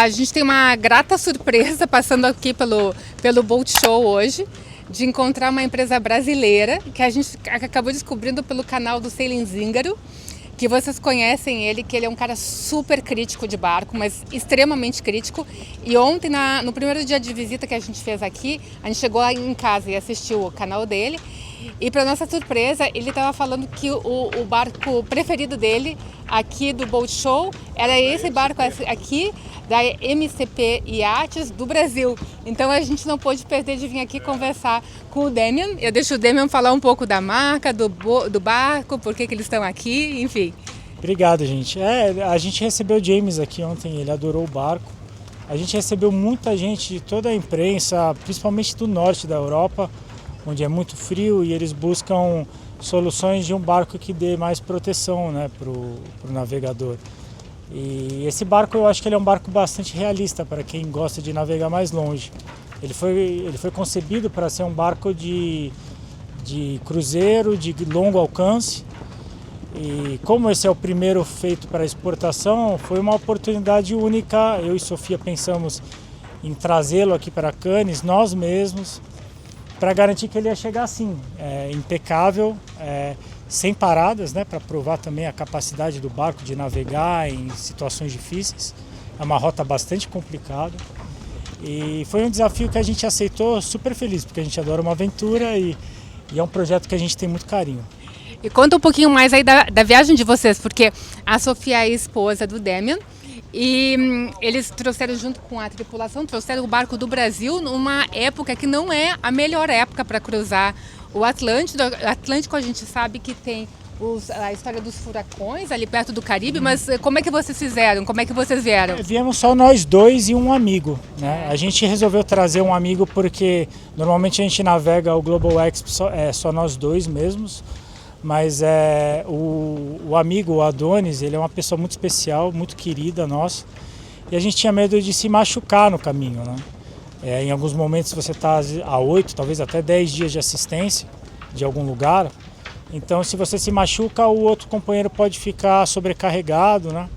A gente tem uma grata surpresa passando aqui pelo Boat Show hoje, de encontrar uma empresa brasileira que a gente acabou descobrindo pelo canal do Sailing Zingaro, que vocês conhecem ele, que ele é um cara super crítico de barco, mas extremamente crítico. E ontem, no primeiro dia de visita que a gente fez aqui, a gente chegou em casa e assistiu o canal dele. E para nossa surpresa, ele estava falando que o barco preferido dele aqui do Boat Show era esse barco aqui, da MCP Yachts do Brasil. Então a gente não pôde perder de vir aqui conversar com o Damian. Eu deixo o Damian falar um pouco da marca, do barco, por que eles estão aqui, enfim. Obrigado, gente. A gente recebeu o James aqui ontem, ele adorou o barco. A gente recebeu muita gente de toda a imprensa, principalmente do norte da Europa, onde é muito frio, e eles buscam soluções de um barco que dê mais proteção, né, para o navegador. E esse barco, eu acho que ele é um barco bastante realista para quem gosta de navegar mais longe. Ele foi concebido para ser um barco de cruzeiro, de longo alcance. E como esse é o primeiro feito para exportação, foi uma oportunidade única. Eu e Sofia pensamos em trazê-lo aqui para Cannes, nós mesmos, para garantir que ele ia chegar assim, impecável, sem paradas, né, para provar também a capacidade do barco de navegar em situações difíceis. É uma rota bastante complicada e foi um desafio que a gente aceitou super feliz, porque a gente adora uma aventura e é um projeto que a gente tem muito carinho. E conta um pouquinho mais aí da viagem de vocês, porque a Sofia é a esposa do Damian e eles trouxeram junto com a tripulação, trouxeram o barco do Brasil numa época que não é a melhor época para cruzar o Atlântico. Atlântico a gente sabe que tem a história dos furacões ali perto do Caribe, mas como é que vocês fizeram? Como é que vocês vieram? Viemos só nós dois e um amigo, né? A gente resolveu trazer um amigo porque normalmente a gente navega o Global Expo só nós dois mesmos, mas o amigo, o Adonis, ele é uma pessoa muito especial, muito querida nossa, e a gente tinha medo de se machucar no caminho, né? Em alguns momentos você está a 8, talvez até 10 dias de assistência de algum lugar. Então se você se machuca, o outro companheiro pode ficar sobrecarregado, né?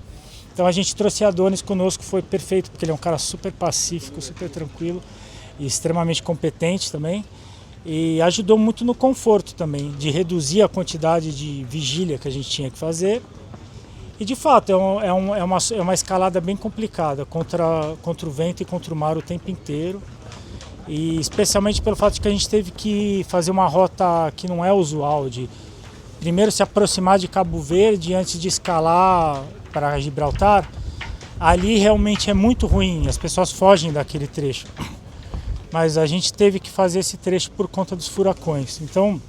Então a gente trouxe Adonis conosco, foi perfeito, porque ele é um cara super pacífico, super tranquilo e extremamente competente também. E ajudou muito no conforto também, de reduzir a quantidade de vigília que a gente tinha que fazer. E de fato é uma escalada bem complicada contra o vento e contra o mar o tempo inteiro. E especialmente pelo fato de que a gente teve que fazer uma rota que não é usual, de primeiro se aproximar de Cabo Verde antes de escalar para Gibraltar. Ali realmente é muito ruim, as pessoas fogem daquele trecho. Mas a gente teve que fazer esse trecho por conta dos furacões. Então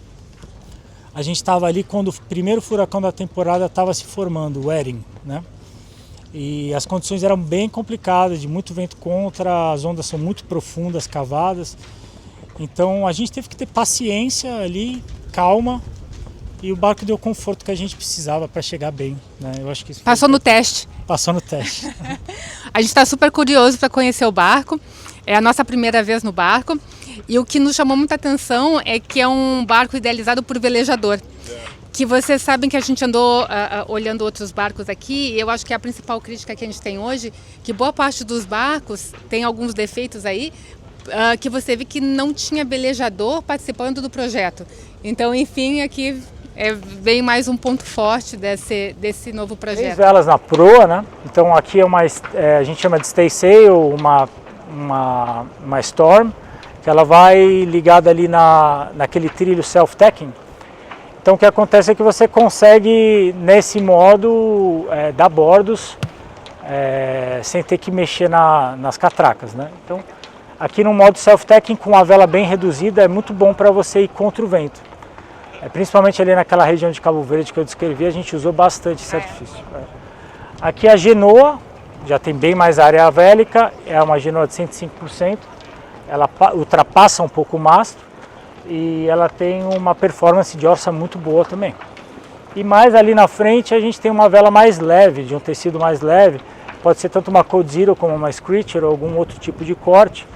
a gente estava ali quando o primeiro furacão da temporada estava se formando, o Erin, né? E as condições eram bem complicadas, de muito vento contra, as ondas são muito profundas, cavadas. Então a gente teve que ter paciência ali, calma, e o barco deu o conforto que a gente precisava para chegar bem, né? Eu acho que isso Passou no teste. Passou no teste. A gente está super curioso para conhecer o barco. É a nossa primeira vez no barco e o que nos chamou muita atenção é que é um barco idealizado por velejador. Que vocês sabem que a gente andou olhando outros barcos aqui e eu acho que a principal crítica que a gente tem hoje, que boa parte dos barcos tem alguns defeitos aí, que você vê que não tinha velejador participando do projeto. Então, enfim, aqui vem mais um ponto forte desse novo projeto. 3 velas na proa, né? Então aqui a gente chama de stay sail, uma Storm, que ela vai ligada ali naquele trilho self-tacking. Então o que acontece é que você consegue, nesse modo, dar bordos sem ter que mexer nas catracas, né? Então aqui no modo self-tacking, com a vela bem reduzida, é muito bom para você ir contra o vento. Principalmente ali naquela região de Cabo Verde que eu descrevi, a gente usou bastante esse artifício. Aqui a Genoa, já tem bem mais área vélica, é uma Genoa de 105%, ela ultrapassa um pouco o mastro e ela tem uma performance de orça muito boa também. E mais ali na frente a gente tem uma vela mais leve, de um tecido mais leve, pode ser tanto uma Code Zero como uma Screecher ou algum outro tipo de corte,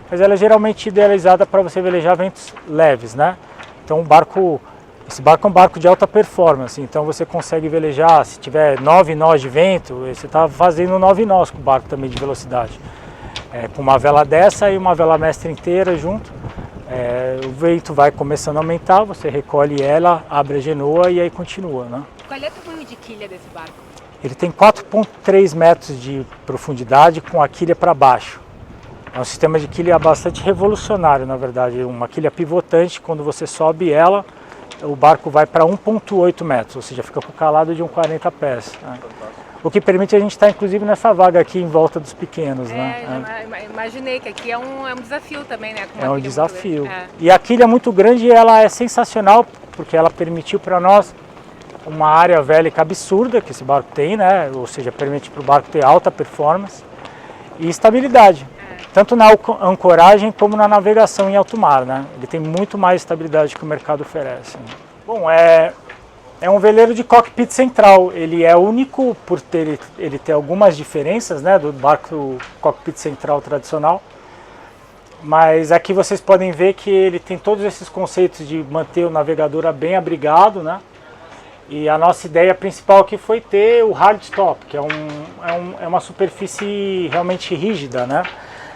mas ela é geralmente idealizada para você velejar ventos leves, né? Então o barco Esse barco é um barco de alta performance, então você consegue velejar, se tiver 9 nós de vento, você está fazendo 9 nós com o barco também de velocidade. Com uma vela dessa e uma vela mestra inteira junto, o vento vai começando a aumentar, você recolhe ela, abre a genoa e aí continua, né? Qual é o tamanho de quilha desse barco? Ele tem 4,3 metros de profundidade com a quilha para baixo. É um sistema de quilha bastante revolucionário, na verdade, uma quilha pivotante, quando você sobe ela, o barco vai para 1,8 metros, ou seja, fica com o calado de 40 pés. Né? O que permite a gente estar, inclusive, nessa vaga aqui em volta dos pequenos. Imaginei que aqui é um desafio também, né? É um desafio. E a quilha muito grande, ela é sensacional, porque ela permitiu para nós uma área vélica absurda que esse barco tem, né? Ou seja, permite para o barco ter alta performance e estabilidade. Tanto na ancoragem como na navegação em alto mar, né? Ele tem muito mais estabilidade que o mercado oferece. Bom, é um veleiro de cockpit central. Ele é único por ele ter algumas diferenças, né, do barco cockpit central tradicional. Mas aqui vocês podem ver que ele tem todos esses conceitos de manter o navegador bem abrigado, né? E a nossa ideia principal aqui foi ter o hardtop, que é uma superfície realmente rígida, né?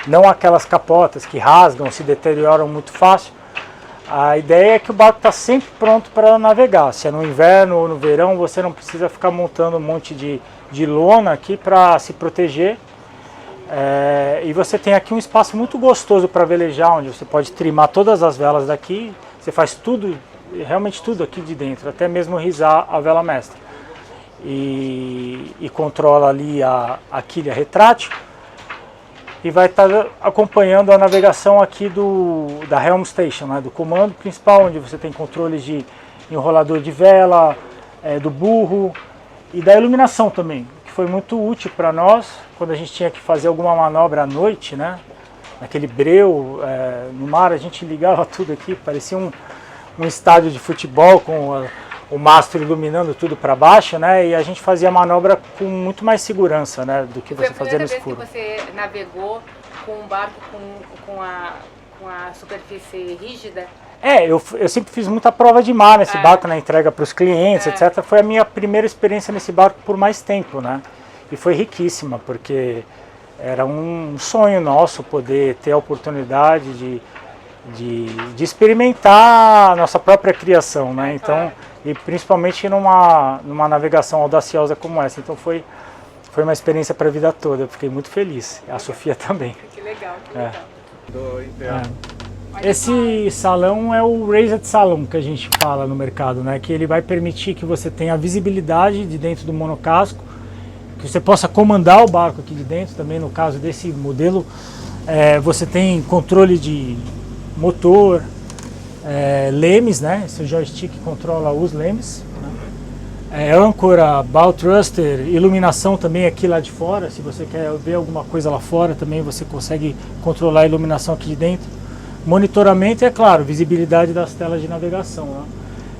Não aquelas capotas que rasgam, se deterioram muito fácil. A ideia é que o barco está sempre pronto para navegar. Se é no inverno ou no verão, você não precisa ficar montando um monte de lona aqui para se proteger. E você tem aqui um espaço muito gostoso para velejar, onde você pode trimar todas as velas daqui. Você faz tudo, realmente tudo aqui de dentro, até mesmo risar a vela mestra. E controla ali a quilha retrátil. E vai estar acompanhando a navegação aqui da Helm Station, né, do comando principal, onde você tem controles de enrolador de vela, do burro e da iluminação também, que foi muito útil para nós quando a gente tinha que fazer alguma manobra à noite, né, naquele breu no mar. A gente ligava tudo aqui, parecia um estádio de futebol com o mastro iluminando tudo para baixo, né? E a gente fazia a manobra com muito mais segurança, né? Do que você fazia no escuro. Foi a primeira vez que você navegou com um barco com a superfície rígida? Eu sempre fiz muita prova de mar nesse barco, na entrega para os clientes, etc. Foi a minha primeira experiência nesse barco por mais tempo, né? E foi riquíssima, porque era um sonho nosso poder ter a oportunidade de experimentar a nossa própria criação, né? Então, e principalmente numa navegação audaciosa como essa. Então foi uma experiência para a vida toda. Eu fiquei muito feliz. A Sofia também. Que legal, que legal. Esse salão é o Raised Salon que a gente fala no mercado, né? Que ele vai permitir que você tenha visibilidade de dentro do monocasco, que você possa comandar o barco aqui de dentro. Também no caso desse modelo, você tem controle de motor, lemes, né? Esse joystick controla os lemes, né? Âncora, bow thruster, iluminação também aqui lá de fora. Se você quer ver alguma coisa lá fora também você consegue controlar a iluminação aqui de dentro. Monitoramento e, é claro, visibilidade das telas de navegação, né?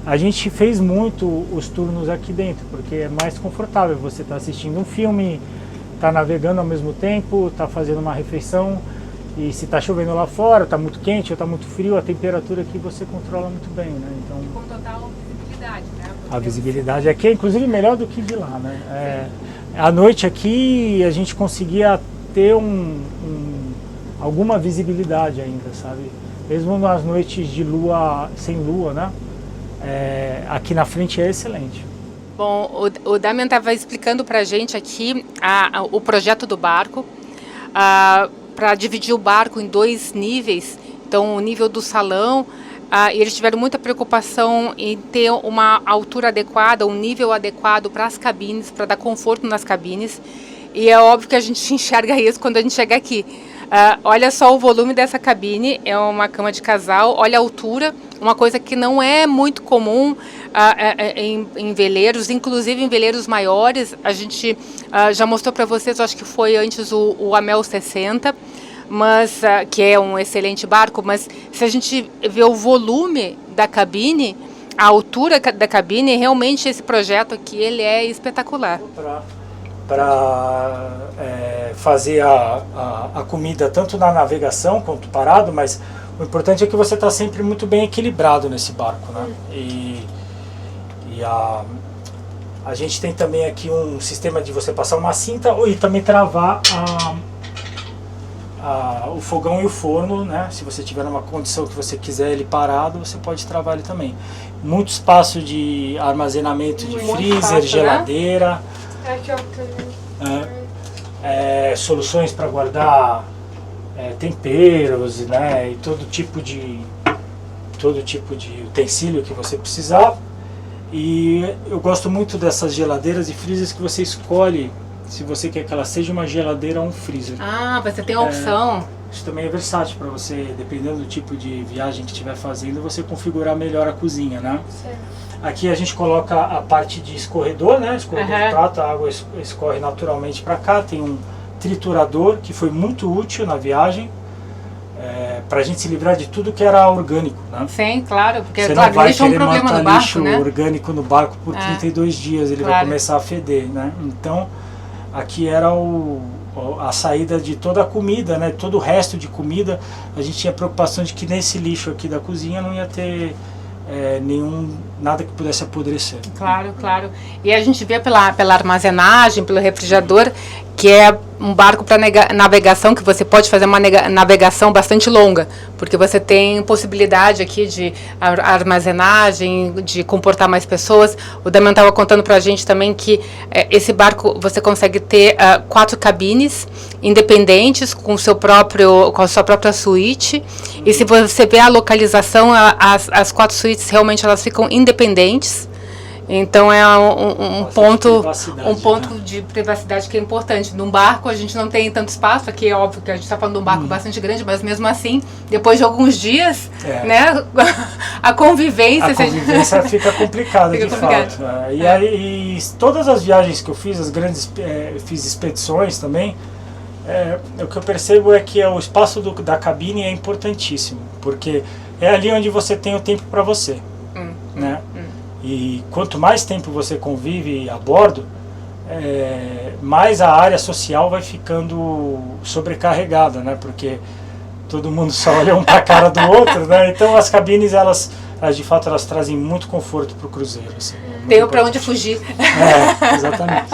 A gente fez muito os turnos aqui dentro, porque é mais confortável. Você está assistindo um filme, está navegando ao mesmo tempo, está fazendo uma refeição. E se está chovendo lá fora, está muito quente ou está muito frio, a temperatura aqui você controla muito bem, né? Então, com total visibilidade, né? A visibilidade aqui é inclusive melhor do que de lá, né? À noite aqui a gente conseguia ter alguma visibilidade ainda, sabe? Mesmo nas noites de lua, sem lua, né? Aqui na frente é excelente. Bom, o Damian estava explicando para a gente aqui o projeto do barco. Para dividir o barco em 2 níveis, então o nível do salão, eles tiveram muita preocupação em ter uma altura adequada, um nível adequado para as cabines, para dar conforto nas cabines, e é óbvio que a gente enxerga isso quando a gente chega aqui. Olha só o volume dessa cabine, é uma cama de casal, olha a altura, uma coisa que não é muito comum em veleiros, inclusive em veleiros maiores. A gente já mostrou para vocês, acho que foi antes o Amel 60, mas, que é um excelente barco, mas se a gente vê o volume da cabine, a altura da cabine, realmente esse projeto aqui ele é espetacular. Para fazer a comida tanto na navegação quanto parado, mas o importante é que você está sempre muito bem equilibrado nesse barco, né? A gente tem também aqui um sistema de você passar uma cinta e também travar o fogão e o forno, né? Se você tiver numa condição que você quiser ele parado, você pode travar ele também. Muito espaço de armazenamento de freezer, fácil, geladeira, soluções para guardar temperos, né? E todo tipo de utensílio que você precisar. E eu gosto muito dessas geladeiras e freezers que você escolhe se você quer que ela seja uma geladeira ou um freezer. Ah, você tem a opção. Isso também é versátil para você, dependendo do tipo de viagem que estiver fazendo, você configurar melhor a cozinha, né? Certo. Aqui a gente coloca a parte de escorredor, né? Escorredor de prato, a água escorre naturalmente para cá. Tem um triturador que foi muito útil na viagem, para a gente se livrar de tudo que era orgânico, né? Sim, claro, porque você claro, não vai lixo é um querer problema matar no barco, lixo né? orgânico no barco por 32 dias, ele vai começar a feder, né? Então, aqui era a saída de toda a comida, né? Todo o resto de comida, a gente tinha preocupação de que nesse lixo aqui da cozinha não ia ter nada que pudesse apodrecer. Claro, claro. E a gente vê pela armazenagem, pelo refrigerador, que é um barco para navegação, que você pode fazer uma navegação bastante longa, porque você tem possibilidade aqui de armazenagem, de comportar mais pessoas. O Damian estava contando para a gente também que esse barco você consegue ter 4 cabines independentes com a sua própria suíte. E se você vê a localização, as 4 suítes realmente elas ficam independentes. Então é um ponto de privacidade que é importante. Num barco a gente não tem tanto espaço, aqui é óbvio que a gente está falando de um barco bastante grande, mas mesmo assim, depois de alguns dias, né, a convivência fica complicada de fato. E todas as viagens que eu fiz, fiz expedições também, o que eu percebo é que o espaço da cabine é importantíssimo, porque é ali onde você tem o tempo para você, né? E quanto mais tempo você convive a bordo, mais a área social vai ficando sobrecarregada, né? Porque todo mundo só olha um para a cara do outro, né? Então as cabines, elas de fato elas trazem muito conforto para o cruzeiro. Assim, tem para onde fugir. Exatamente.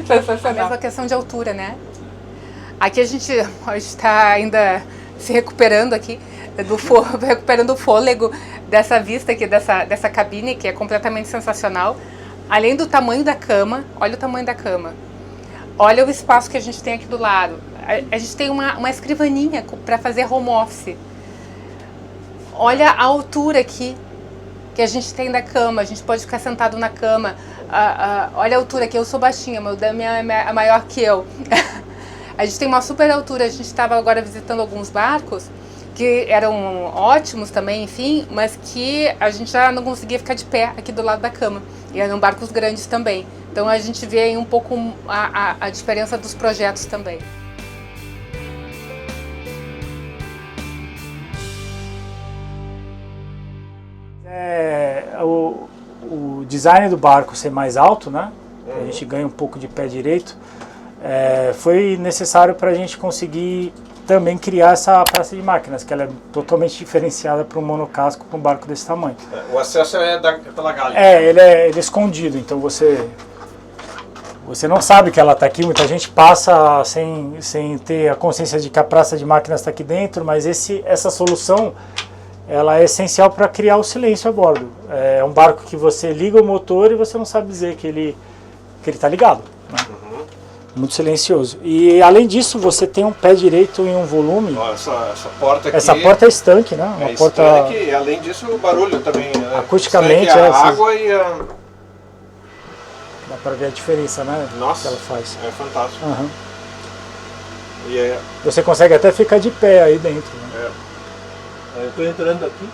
Sensacional. Mesma questão de altura, né? Aqui a gente está ainda se recuperando aqui, recuperando o fôlego dessa vista aqui, dessa cabine, que é completamente sensacional. Além do tamanho da cama, olha o tamanho da cama. Olha o espaço que a gente tem aqui do lado. A gente tem uma escrivaninha para fazer home office. Olha a altura aqui que a gente tem da cama. A gente pode ficar sentado na cama. Olha a altura aqui. Eu sou baixinha, mas o Damian é maior que eu. A gente tem uma super altura. A gente estava agora visitando alguns barcos que eram ótimos também, enfim, mas que a gente já não conseguia ficar de pé aqui do lado da cama. E eram barcos grandes também. Então a gente vê aí um pouco a diferença dos projetos também. O design do barco ser mais alto, né? A gente ganha um pouco de pé direito. Foi necessário para a gente conseguir também criar essa praça de máquinas, que ela é totalmente diferenciada para um monocasco, para um barco desse tamanho. O acesso é pela galha. Ele é escondido, então você não sabe que ela está aqui. Muita gente passa sem ter a consciência de que a praça de máquinas está aqui dentro, mas essa solução ela é essencial para criar o silêncio a bordo. É um barco que você liga o motor e você não sabe dizer que ele está ligado, né? Muito silencioso. E além disso, você tem um pé direito em um volume. Essa porta aqui. Essa porta é estanque, né? Uma porta. Estanque, e além disso, o barulho também. Acusticamente, a água e a. Dá pra ver a diferença, né? Nossa, que ela faz. É fantástico. Uhum. E você consegue até ficar de pé aí dentro. Né? Eu estou entrando aqui.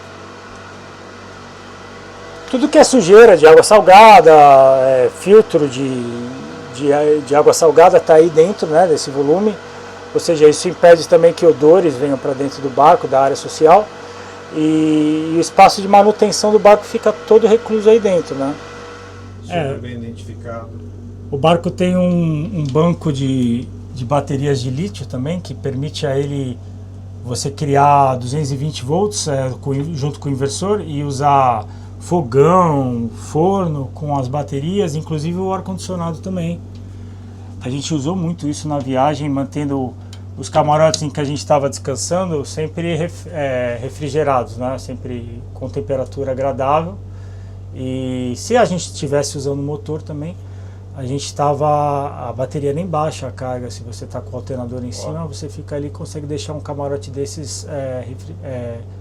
Tudo que é sujeira de água salgada, filtro de água salgada está aí dentro, né, desse volume, ou seja, isso impede também que odores venham para dentro do barco, da área social, e o espaço de manutenção do barco fica todo recluso aí dentro, né? Bem identificado. O barco tem um banco de baterias de lítio também, que permite a ele você criar 220 volts junto com o inversor e usar fogão, forno com as baterias, inclusive o ar-condicionado também. A gente usou muito isso na viagem, mantendo os camarotes em que a gente estava descansando sempre refrigerados, né? Sempre com temperatura agradável. E se a gente estivesse usando o motor também, a gente estava, a bateria nem baixa a carga. Se você está com o alternador em cima, você fica ali e consegue deixar um camarote desses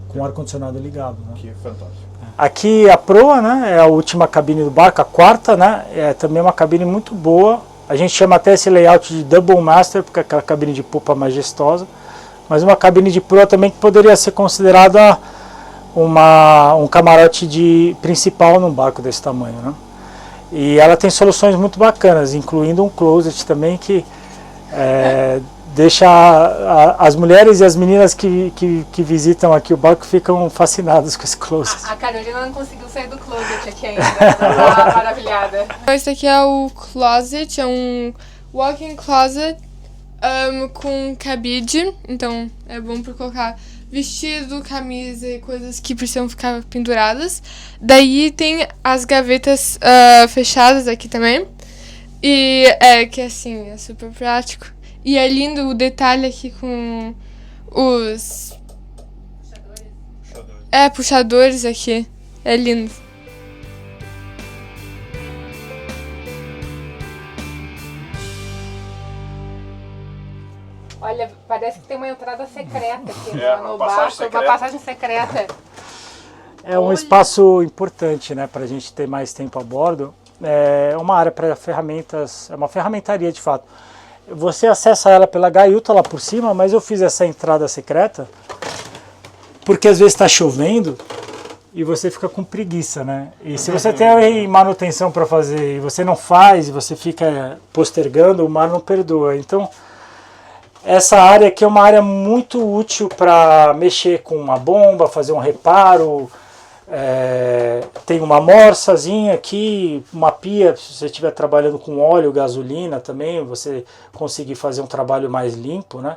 com o ar-condicionado ligado, né? Que fantástico. Aqui a proa, né, é a última cabine do barco, a quarta, né, é também uma cabine muito boa. A gente chama até esse layout de Double Master, porque é aquela cabine de popa majestosa, mas uma cabine de proa também que poderia ser considerada um camarote principal num barco desse tamanho, né? E ela tem soluções muito bacanas, incluindo um closet também que deixa as mulheres e as meninas que visitam aqui o barco ficam fascinadas com esse closet. A Carolina não conseguiu sair do closet aqui ainda, tá maravilhada. Esse aqui é o closet, é um walk-in closet com cabide, então é bom para colocar vestido, camisa e coisas que precisam ficar penduradas. Daí tem as gavetas fechadas aqui também, e que assim, é super prático. E é lindo o detalhe aqui com os puxadores aqui. É lindo. Olha, parece que tem uma entrada secreta aqui no passagem barco, secreta. uma passagem secreta. É um espaço importante, né, para a gente ter mais tempo a bordo. É uma área para ferramentas, é uma ferramentaria de fato. Você acessa ela pela gaiuta lá por cima, mas eu fiz essa entrada secreta porque às vezes está chovendo e você fica com preguiça, né? E se você tem manutenção para fazer e você não faz e você fica postergando, o mar não perdoa. Então, essa área aqui é uma área muito útil para mexer com uma bomba, fazer um reparo. Tem uma morsazinha aqui, uma pia, se você estiver trabalhando com óleo, gasolina também, você conseguir fazer um trabalho mais limpo, né?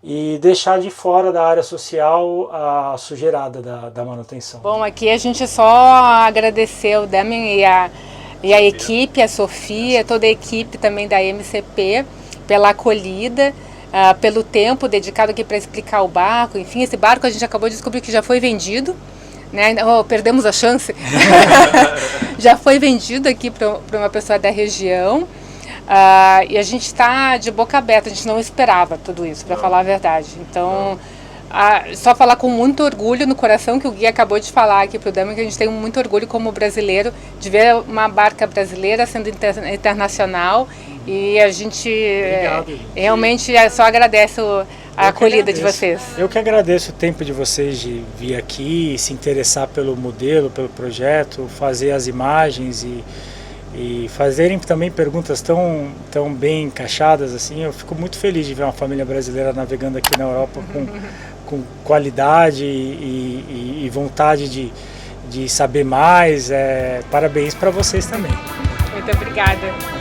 E deixar de fora da área social a sujeirada da manutenção. Bom, aqui a gente só agradeceu o Damian e a equipe, a Sofia, toda a equipe também da MCP pela acolhida, pelo tempo dedicado aqui para explicar o barco. Enfim, esse barco a gente acabou de descobrir que já foi vendido, né? Perdemos a chance. Já foi vendido aqui para uma pessoa da região. E a gente está de boca aberta, a gente não esperava tudo isso, para falar a verdade. Então, só falar com muito orgulho no coração, que o Gui acabou de falar aqui para o Damian, que a gente tem muito orgulho como brasileiro de ver uma barca brasileira sendo internacional, e a gente realmente só agradece a acolhida de vocês. Eu que agradeço o tempo de vocês de vir aqui, se interessar pelo modelo, pelo projeto, fazer as imagens e fazerem também perguntas tão bem encaixadas assim. Eu fico muito feliz de ver uma família brasileira navegando aqui na Europa com qualidade e vontade de saber mais. Parabéns para vocês também. Muito obrigada.